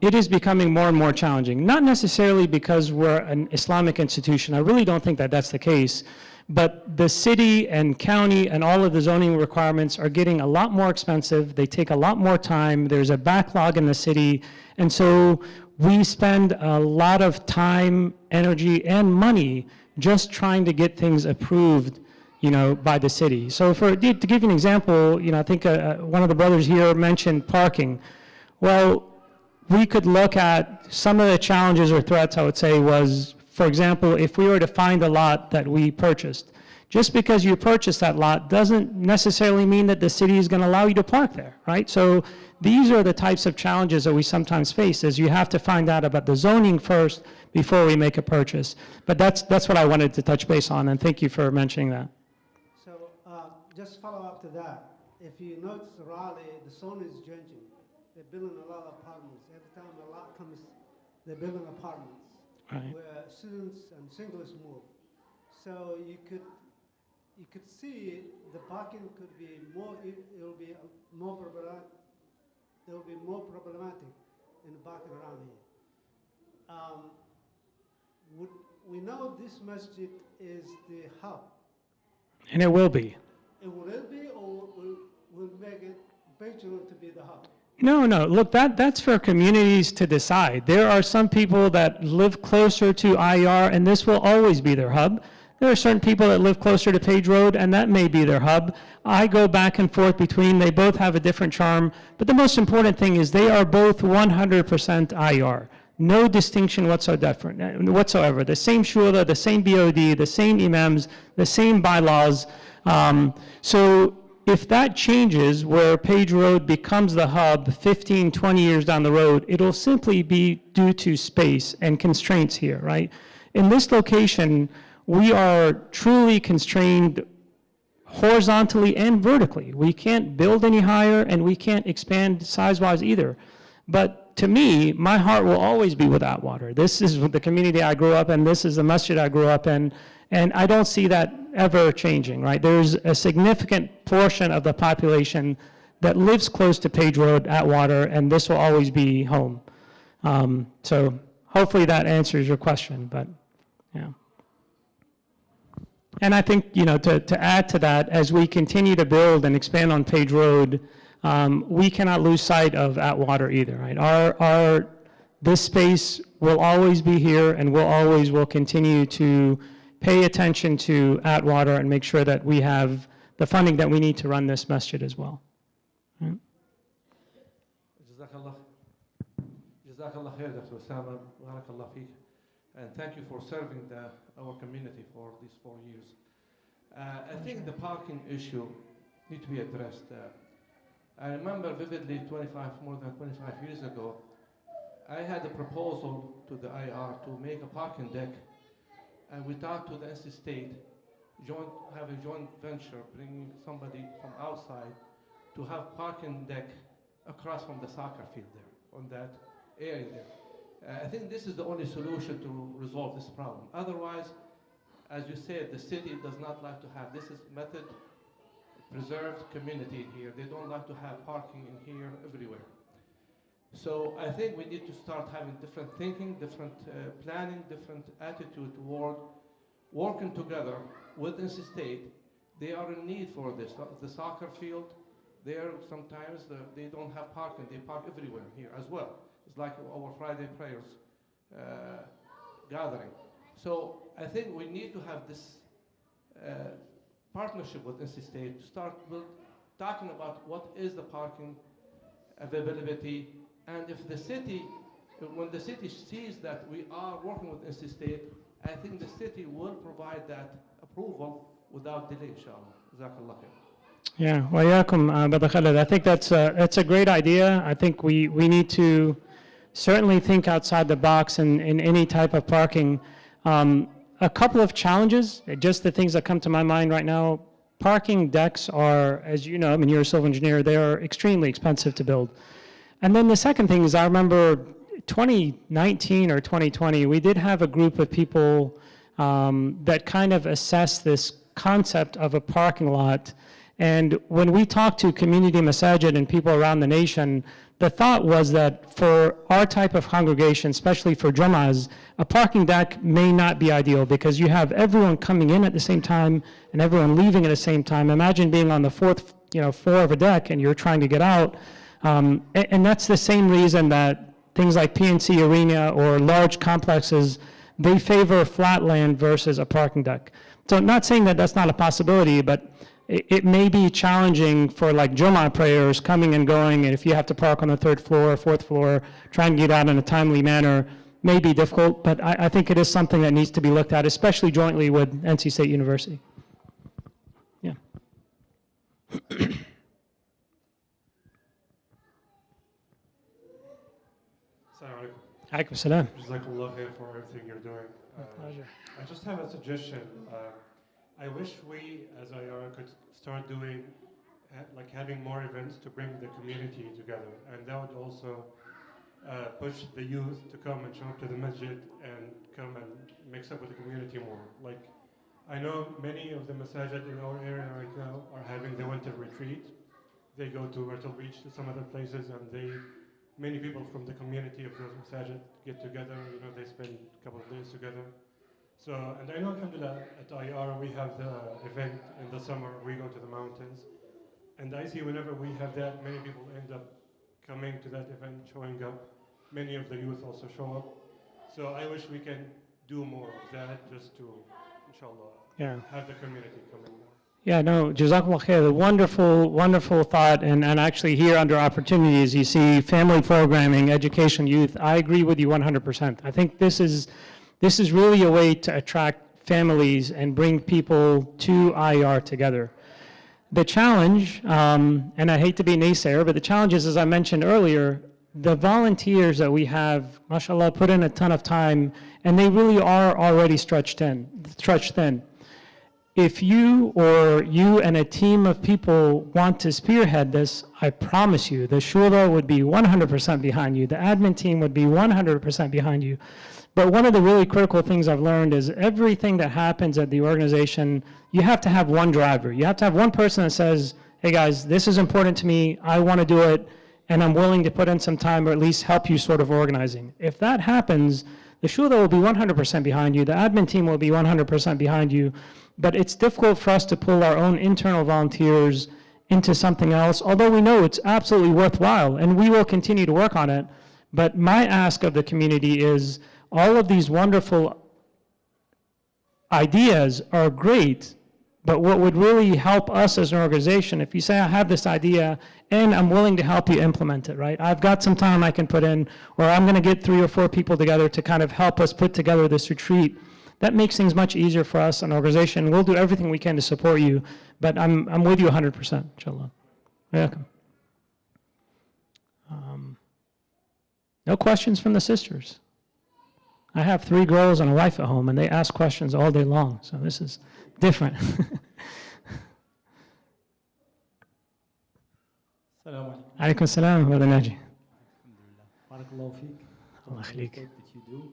it is becoming more and more challenging. Not necessarily because we're an Islamic institution. I really don't think that that's the case. But the city and county and all of the zoning requirements are getting a lot more expensive. They take a lot more time. There's a backlog in the city. And so we spend a lot of time, energy, and money just trying to get things approved, by the city. So to give you an example, I think one of the brothers here mentioned parking. Well, we could look at some of the challenges or threats, I would say, was, for example, if we were to find a lot that we purchased, just because you purchased that lot doesn't necessarily mean that the city is going to allow you to park there, right? So these are the types of challenges that we sometimes face, is you have to find out about the zoning first before we make a purchase. But that's what I wanted to touch base on, and thank you for mentioning that. So just follow up to that. If you notice Raleigh, the zone is changing. They're building a lot of apartments. Every time a lot comes, they're building apartments. Right. Where students and singles move. So you could see the parking could be more, it will be more problematic, there will be more problematic in the parking around here. would, we know this masjid is the hub. And it will be. Will it be, or will make it Page Road to be the hub? No, no, look, that's for communities to decide. There are some people that live closer to IR, and this will always be their hub. There are certain people that live closer to Page Road, and that may be their hub. I go back and forth between, they both have a different charm, but the most important thing is they are both 100% IR. No distinction whatsoever. The same shura, the same BOD, the same imams, the same bylaws. So if that changes, where Page Road becomes the hub 15, 20 years down the road, it'll simply be due to space and constraints here, right? In this location, we are truly constrained horizontally and vertically. We can't build any higher, and we can't expand size-wise either. But to me, my heart will always be with Atwater. This is the community I grew up in. This is the masjid I grew up in. And I don't see that ever changing, right? There's a significant portion of the population that lives close to Page Road, Atwater, and this will always be home. So hopefully that answers your question, but yeah. And I think, you know, to add to that, as we continue to build and expand on Page Road, we cannot lose sight of Atwater either, right? This space will always be here, and will continue to pay attention to Atwater and make sure that we have the funding that we need to run this masjid as well. Right? Jazakallah khair, Dr. Osama, barakallah feek. And thank you for serving our community for these 4 years. I think the parking issue needs to be addressed. I remember vividly more than 25 years ago, I had a proposal to the IR to make a parking deck, and we talked to the NC State, have a joint venture, bringing somebody from outside to have parking deck across from the soccer field there, on that area there. I think this is the only solution to resolve this problem. Otherwise, as you said, the city does not like to have, this is method preserved community in here. They don't like to have parking in here everywhere. So I think we need to start having different thinking, different planning, different attitude toward working together with NC State. They are in need for this. The soccer field, sometimes they don't have parking. They park everywhere here as well. It's like our Friday prayers gathering. So I think we need to have this partnership with NC State to start talking about what is the parking availability, and if the city, when the city sees that we are working with NC State, I think the city will provide that approval without delay, inshallah. Jazakallah khair. Yeah, wa yakum, Brother Khalid. I think that's a great idea. I think we need to certainly think outside the box in any type of parking. A couple of challenges, just the things that come to my mind right now. Parking decks are, as you know, I mean, you're a civil engineer, they are extremely expensive to build. And then the second thing is, I remember 2019 or 2020, we did have a group of people that kind of assessed this concept of a parking lot. And when we talked to community masajid and people around the nation, the thought was that for our type of congregation, especially for Jum'ahs, a parking deck may not be ideal because you have everyone coming in at the same time and everyone leaving at the same time. Imagine being on the fourth floor of a deck and you're trying to get out. And that's the same reason that things like PNC Arena or large complexes, they favor flat land versus a parking deck. So I'm not saying that that's not a possibility, but it may be challenging for like Jummah prayers coming and going, and if you have to park on the third floor or fourth floor, try and get out in a timely manner may be difficult, but I think it is something that needs to be looked at, especially jointly with NC State University. Yeah. Assalamu alaikum. Alaikum salam. Jazakallah khair for everything you're doing. Pleasure. I just have a suggestion. I wish we, as IR, could start doing, like having more events to bring the community together. And that would also push the youth to come and show up to the masjid and come and mix up with the community more. Like, I know many of the masajid in our area right now are having the winter retreat. They go to Myrtle Beach, to some other places, and they many people from the community of those masajid get together. They spend a couple of days together. So, and I know, alhamdulillah, at IR we have the event in the summer. We go to the mountains, and I see whenever we have that, many people end up coming to that event, showing up. Many of the youth also show up. So I wish we can do more of that, just to, inshallah, have the community coming more. Yeah, no, Jazakallah khair. The wonderful, wonderful thought, and actually here under opportunities, you see family programming, education, youth. I agree with you 100%. I think this is really a way to attract families and bring people to IR together. The challenge, and I hate to be naysayer, but the challenge is, as I mentioned earlier, the volunteers that we have, mashallah, put in a ton of time, and they really are already stretched thin. If you and a team of people want to spearhead this, I promise you, the shura would be 100% behind you. The admin team would be 100% behind you. But one of the really critical things I've learned is everything that happens at the organization, you have to have one driver. You have to have one person that says, hey guys, this is important to me, I want to do it, and I'm willing to put in some time or at least help you sort of organizing. If that happens, the shura will be 100% behind you, the admin team will be 100% behind you, but it's difficult for us to pull our own internal volunteers into something else, although we know it's absolutely worthwhile, and we will continue to work on it. But my ask of the community is, all of these wonderful ideas are great, but what would really help us as an organization, if you say, I have this idea, and I'm willing to help you implement it, right? I've got some time I can put in, or I'm gonna get 3 or 4 people together to kind of help us put together this retreat. That makes things much easier for us, an organization. We'll do everything we can to support you, but I'm with you 100%, inshallah. Welcome. No questions from the sisters. I have 3 girls and a wife at home, and they ask questions all day long, so this is different. Alaikum salam, Brother Naji. Barakallahu feek. Allah khalik. That you do.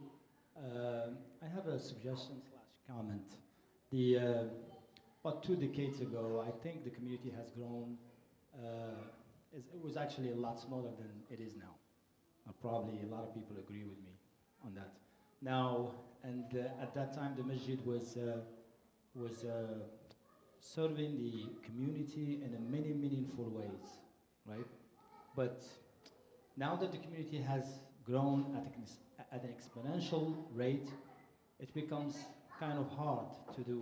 I have a suggestion/comment. About 2 decades ago, I think the community has grown. It was actually a lot smaller than it is now. Probably a lot of people agree with me on that. Now, and at that time, the masjid was serving the community in a many meaningful ways, right? But now that the community has grown at an exponential rate, it becomes kind of hard to do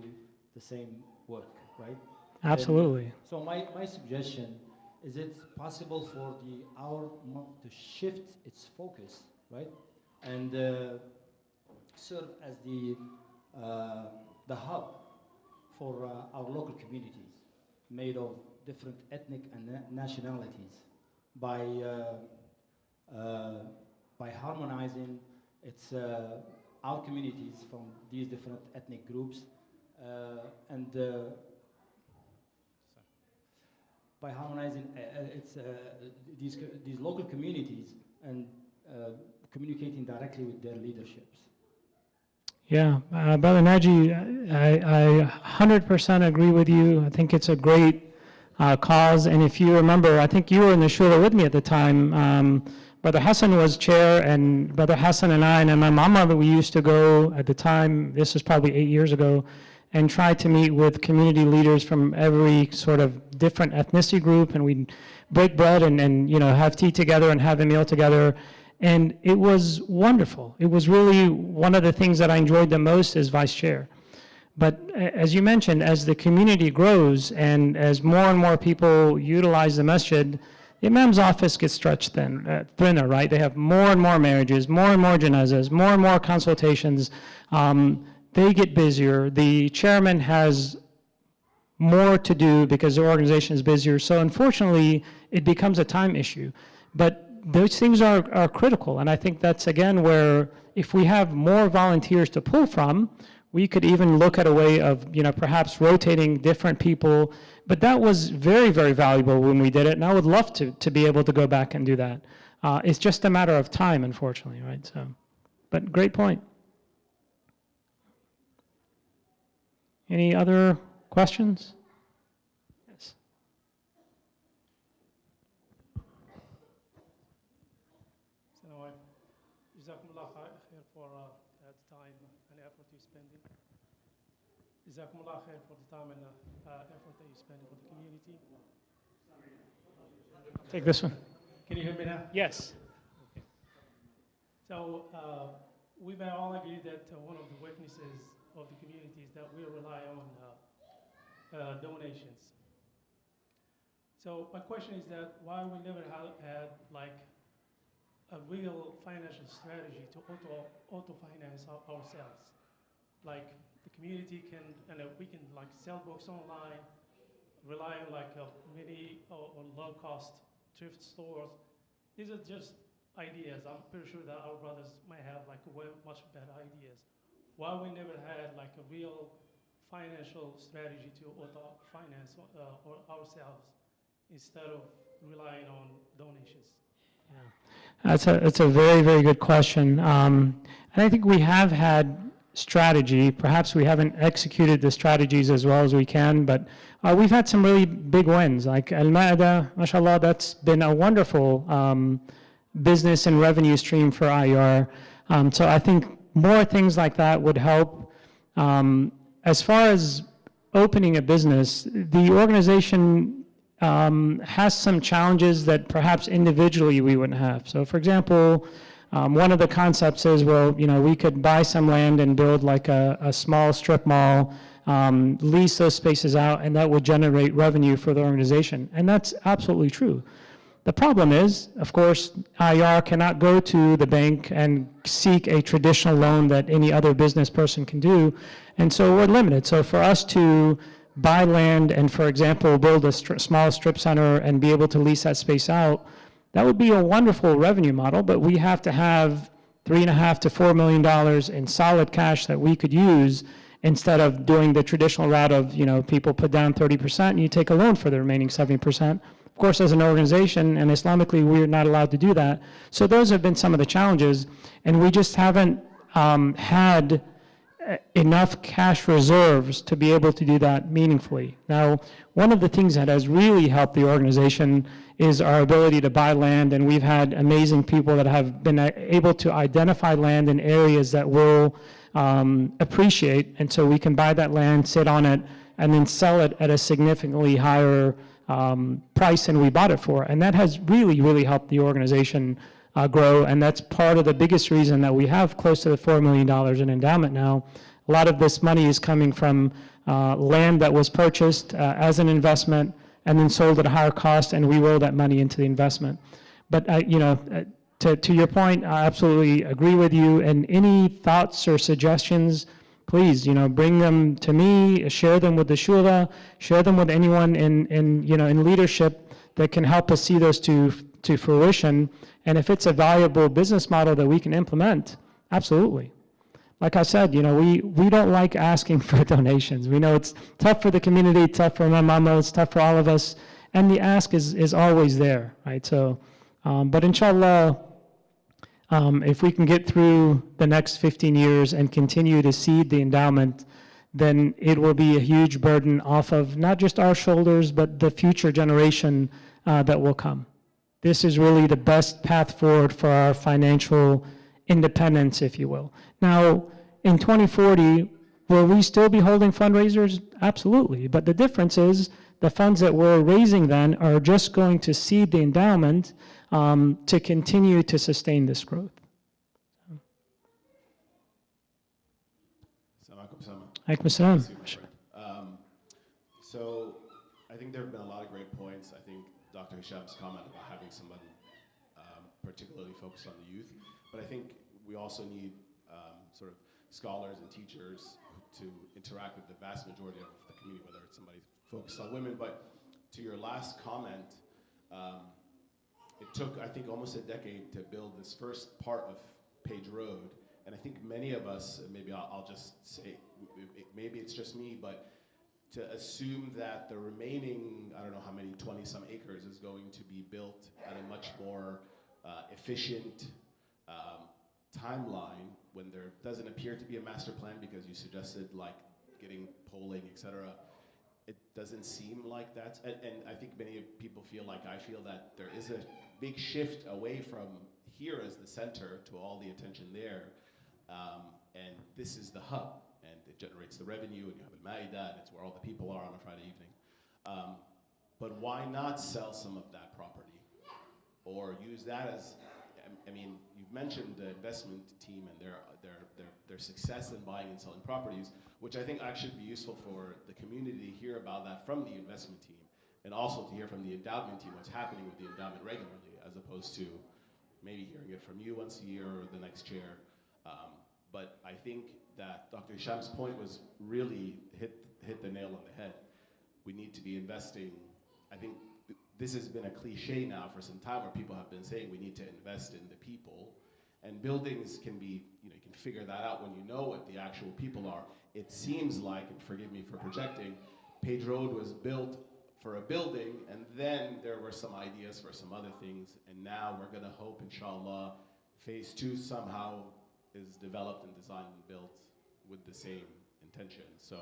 the same work, right? Absolutely. So my suggestion is, it possible for our month to shift its focus, right? And serve as the hub for our local communities, made of different ethnic and nationalities, by harmonizing our communities from these different ethnic groups, and by harmonizing these local communities and communicating directly with their leaderships. Yeah, Brother Naji, I 100% agree with you. I think it's a great cause, and if you remember, I think you were in the shura with me at the time. Brother Hassan was chair, and Brother Hassan and I and my mama, we used to go at the time, this is probably 8 years ago, and try to meet with community leaders from every sort of different ethnicity group, and we'd break bread and have tea together and have a meal together. And it was wonderful. It was really one of the things that I enjoyed the most as vice chair. But as you mentioned, as the community grows and as more and more people utilize the masjid, the imam's office gets stretched thinner, right? They have more and more marriages, more and more janazas, more and more consultations. They get busier. The chairman has more to do because the organization is busier. So unfortunately, it becomes a time issue. But those things are critical, and I think that's, again, where if we have more volunteers to pull from, we could even look at a way of, perhaps rotating different people. But that was very, very valuable when we did it, and I would love to be able to go back and do that. It's just a matter of time, unfortunately, right? So, but great point. Any other questions? the time and effort you're spending. Jazakumullah khair for the time and effort that you're spending with the community. Take this one. Can you hear me now? Yes. Okay. So we may all agree that one of the weaknesses of the community is that we rely on donations. So my question is that why we never had like a real financial strategy to auto-finance ourselves. Like the community can, and we can like sell books online, rely on like many or low-cost thrift stores. These are just ideas. I'm pretty sure that our brothers might have like much better ideas. Why we never had like a real financial strategy to auto-finance ourselves instead of relying on donations? Yeah. That's a very, very good question. And I think we have had strategy. Perhaps we haven't executed the strategies as well as we can, but we've had some really big wins. Like Al-Ma'idah, mashallah, that's been a wonderful business and revenue stream for IR. So I think more things like that would help. As far as opening a business, the organization has some challenges that perhaps individually we wouldn't have. So for example, one of the concepts is, well, we could buy some land and build like a small strip mall, lease those spaces out, and that would generate revenue for the organization. And that's absolutely true. The problem is, of course, IR cannot go to the bank and seek a traditional loan that any other business person can do, and so we're limited. So for us to buy land and, for example, build a small strip center and be able to lease that space out, that would be a wonderful revenue model, but we have to have $3.5 to $4 million in solid cash that we could use instead of doing the traditional route of, people put down 30% and you take a loan for the remaining 70%. Of course, as an organization and Islamically, we're not allowed to do that. So those have been some of the challenges, and we just haven't had enough cash reserves to be able to do that meaningfully. Now, one of the things that has really helped the organization is our ability to buy land, and we've had amazing people that have been able to identify land in areas that we'll appreciate, and so we can buy that land, sit on it, and then sell it at a significantly higher price than we bought it for. And that has really, really helped the organization grow, and that's part of the biggest reason that we have close to the $4 million in endowment now. A lot of this money is coming from land that was purchased as an investment and then sold at a higher cost, and we roll that money into the investment. But to your point, I absolutely agree with you, and any thoughts or suggestions, please, bring them to me, share them with the shura, share them with anyone in leadership that can help us see those to fruition. And if it's a valuable business model that we can implement, absolutely. Like I said, we don't like asking for donations. We know it's tough for the community, tough for my mama, it's tough for all of us, and the ask is always there, right? So, but inshallah, if we can get through the next 15 years and continue to seed the endowment, then it will be a huge burden off of not just our shoulders, but the future generation that will come. This is really the best path forward for our financial independence, if you will. Now, in 2040, will we still be holding fundraisers? Absolutely. But the difference is the funds that we're raising then are just going to seed the endowment to continue to sustain this growth. Alaikum salam. So I think there have been a lot of great points. I think Dr. Hisham's comment about having someone particularly focused on the youth, but I think we also need sort of scholars and teachers to interact with the vast majority of the community, whether it's somebody focused on women. But to your last comment, it took, I think, almost a decade to build this first part of Page Road. And I think many of us, maybe I'll just say, maybe it's just me, but to assume that the remaining, I don't know how many, 20-some acres is going to be built at a much more efficient timeline when there doesn't appear to be a master plan, because you suggested like getting polling, et cetera. It doesn't seem like that. And I think many people feel like I feel that there is a big shift away from here as the center to all the attention there. this is the hub, and it generates the revenue, and you have Al-Ma'idah, and it's where all the people are on a Friday evening. But why not sell some of that property? Or use that as, I mean, you've mentioned the investment team and their success in buying and selling properties, which I think actually would be useful for the community to hear about that from the investment team, and also to hear from the endowment team what's happening with the endowment regularly, as opposed to maybe hearing it from you once a year or the next chair. But I think that Dr. Hisham's point was really hit the nail on the head. We need to be investing. I think this has been a cliche now for some time, where people have been saying we need to invest in the people, and buildings can be, you can figure that out when you know what the actual people are. It seems like, and forgive me for projecting, Page Road was built for a building, and then there were some ideas for some other things, and now we're gonna hope, inshallah, phase 2 somehow is developed and designed and built with the same intention. So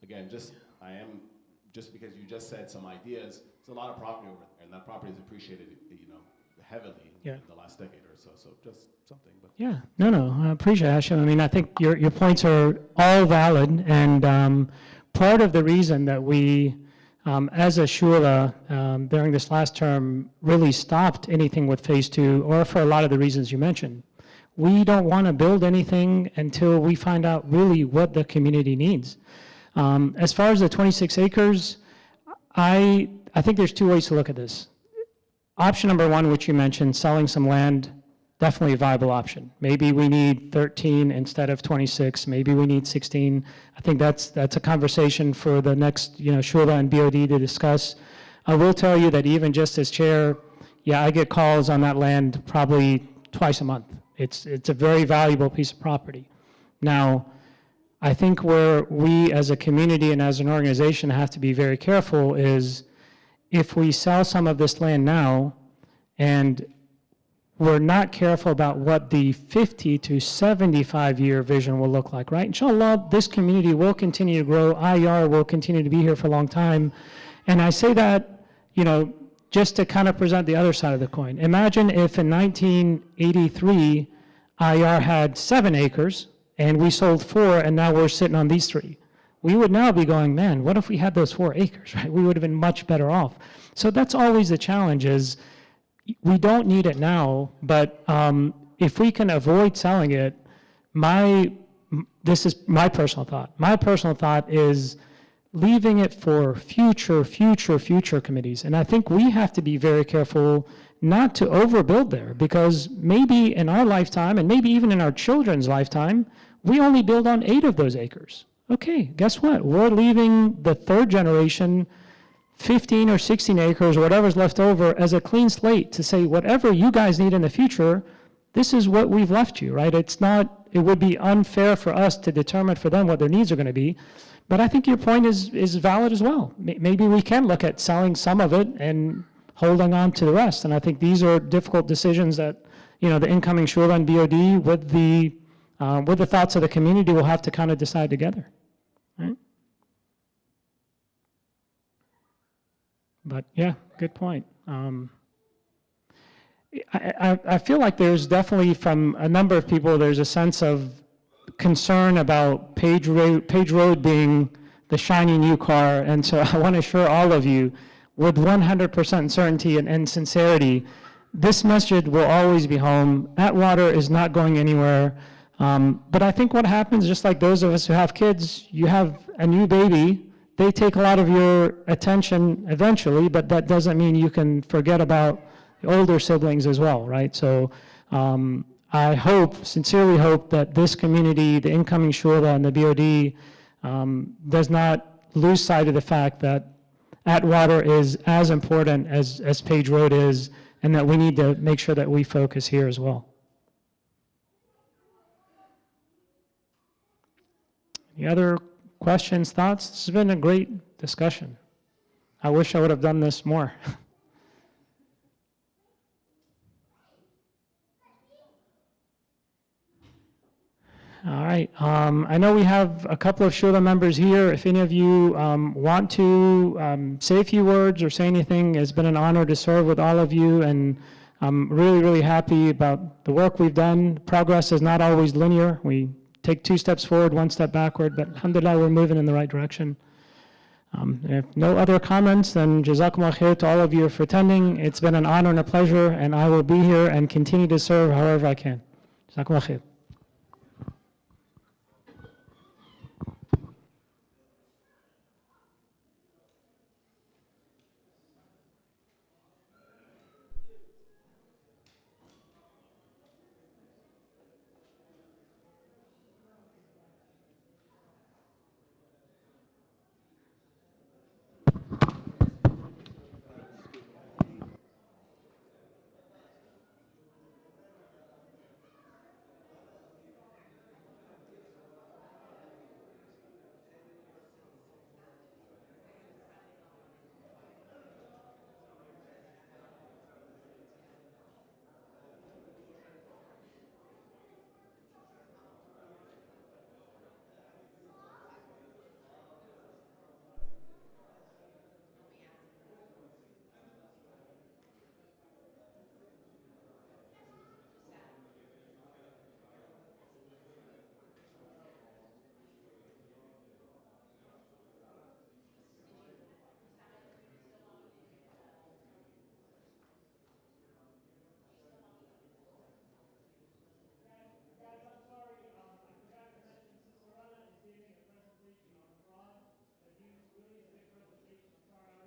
again, just because you just said some ideas, there's a lot of property over there, and that property is appreciated, heavily in the last decade or so. So just something. But Yeah, no, I appreciate it, Hashim. I mean, I think your points are all valid, and part of the reason that we, as a shura, during this last term, really stopped anything with phase 2, or for a lot of the reasons you mentioned. We don't want to build anything until we find out really what the community needs. As far as the 26 acres, I think there's 2 ways to look at this. Option number 1, which you mentioned, selling some land, definitely a viable option. Maybe we need 13 instead of 26. Maybe we need 16. I think that's a conversation for the next, shura and BOD to discuss. I will tell you that even just as chair, I get calls on that land probably twice a month. It's a very valuable piece of property. Now, I think where we as a community and as an organization have to be very careful is if we sell some of this land now and we're not careful about what the 50 to 75 year vision will look like, right? Inshallah, this community will continue to grow. IR will continue to be here for a long time. And I say that, just to kind of present the other side of the coin. Imagine if in 1983, IR had 7 acres and we sold 4 and now we're sitting on these 3. We would now be going, man, what if we had those 4 acres, right? We would have been much better off. So that's always the challenge is we don't need it now, but if we can avoid selling it, this is my personal thought. My personal thought is leaving it for future committees. And I think we have to be very careful not to overbuild there, because maybe in our lifetime, and maybe even in our children's lifetime, we only build on 8 of those acres. Okay, guess what? We're leaving the 3rd generation 15 or 16 acres, or whatever's left over, as a clean slate to say, whatever you guys need in the future, this is what we've left you, right? It would be unfair for us to determine for them what their needs are going to be. But I think your point is valid as well. Maybe we can look at selling some of it and holding on to the rest. And I think these are difficult decisions that, the incoming shura and BOD with the thoughts of the community will have to kind of decide together, right? But yeah, good point. I feel like there's definitely from a number of people, there's a sense of concern about Page Road being the shiny new car. And so I want to assure all of you with 100% certainty and sincerity, this masjid will always be home. Atwater is not going anywhere. But I think what happens, just like those of us who have kids, you have a new baby, they take a lot of your attention eventually, but that doesn't mean you can forget about the older siblings as well, right? So I sincerely hope that this community, the incoming shura and the BOD, does not lose sight of the fact that Atwater is as important as Page Road is, and that we need to make sure that we focus here as well. Any other questions, thoughts? This has been a great discussion. I wish I would have done this more. All right. I know we have a couple of shura members here. If any of you want to say a few words or say anything, it's been an honor to serve with all of you, and I'm really, really happy about the work we've done. Progress is not always linear. We take 2 steps forward, 1 step backward, but alhamdulillah, we're moving in the right direction. And if no other comments, then jazakumullah khair to all of you for attending. It's been an honor and a pleasure, and I will be here and continue to serve however I can. Jazakumullah khair.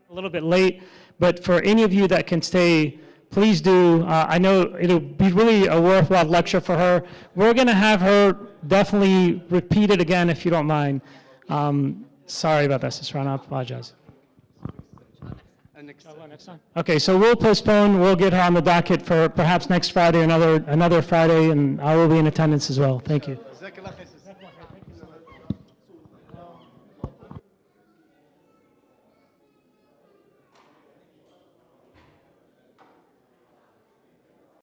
A little bit late, but for any of you that can stay, please do. I know it'll be really a worthwhile lecture for her. We're going to have her definitely repeat it again if you don't mind. Sorry about that, Sister Rana. I apologize. Next time. Okay, so we'll postpone. We'll get her on the docket for perhaps next Friday, another Friday, and I will be in attendance as well. Thank you.